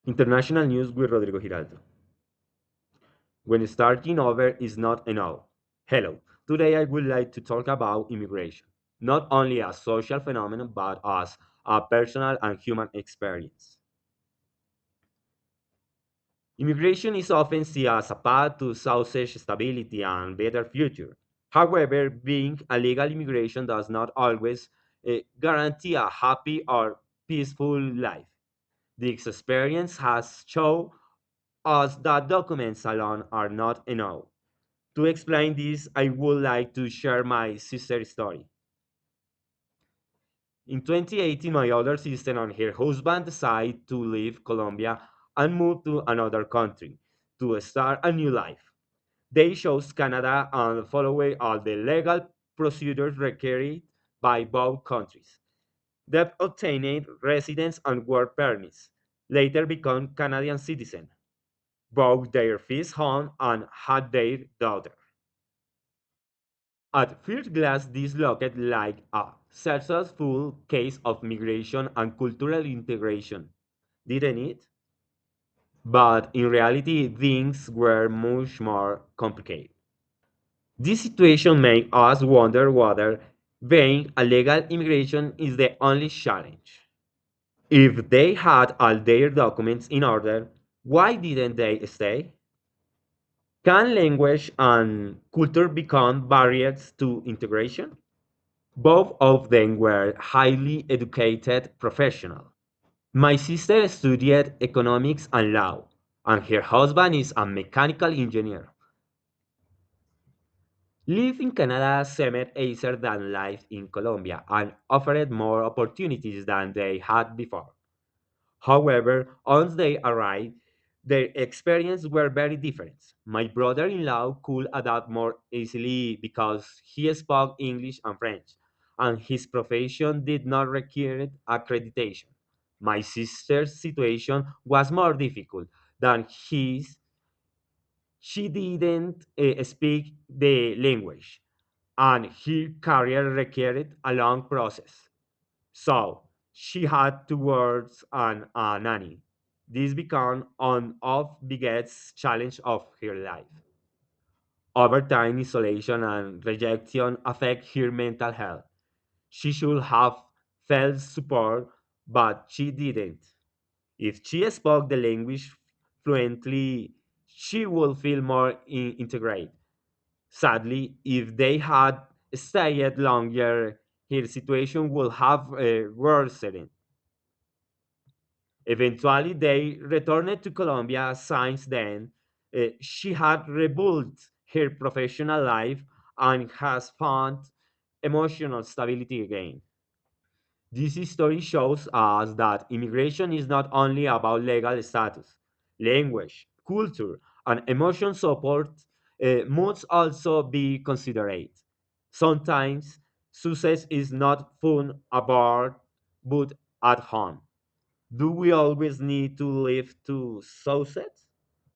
International news with Rodrigo Giraldo. When starting over is not enough. Hello, today I would like to talk about immigration, not only as social phenomenon but as a personal and human experience. Immigration is often seen as a path to success, stability, and better future. However, being a legal immigration does not always guarantee a happy or peaceful life. This experience has shown us that documents alone are not enough. To explain this, I would like to share my sister's story. In 2018, my older sister and her husband decided to leave Colombia and move to another country to start a new life. They chose Canada and followed all the legal procedures required by both countries. They obtained residence and work permits, later become Canadian citizens, bought their first home, and had their daughter. At first glance, this looked like a successful case of migration and cultural integration, didn't it? But in reality, things were much more complicated. This situation made us wonder whether being a legal immigration is the only challenge. If they had all their documents in order, why didn't they stay? Can language and culture become barriers to integration? Both of them were highly educated professionals. My sister studied economics and law, and her husband is a mechanical engineer. Life in Canada seemed easier than life in Colombia and offered more opportunities than they had before. However, once they arrived, their experiences were very different. My brother in law could adapt more easily because he spoke English and French, and his profession did not require accreditation. My sister's situation was more difficult than his. She didn't speak the language, and her career required a long process. So she had to work on a nanny. This became one of the biggest challenge of her life. Over time, isolation and rejection affect her mental health. She should have felt support, but she didn't. If she spoke the language fluently, she would feel more integrated. Sadly, if they had stayed longer, her situation would have worsened. Eventually, they returned to Colombia. Since then, she had rebuilt her professional life and has found emotional stability again. This story shows us that immigration is not only about legal status, language, culture, and emotion support must also be considered. Sometimes success is not found abroad but at home. Do we always need to live to success?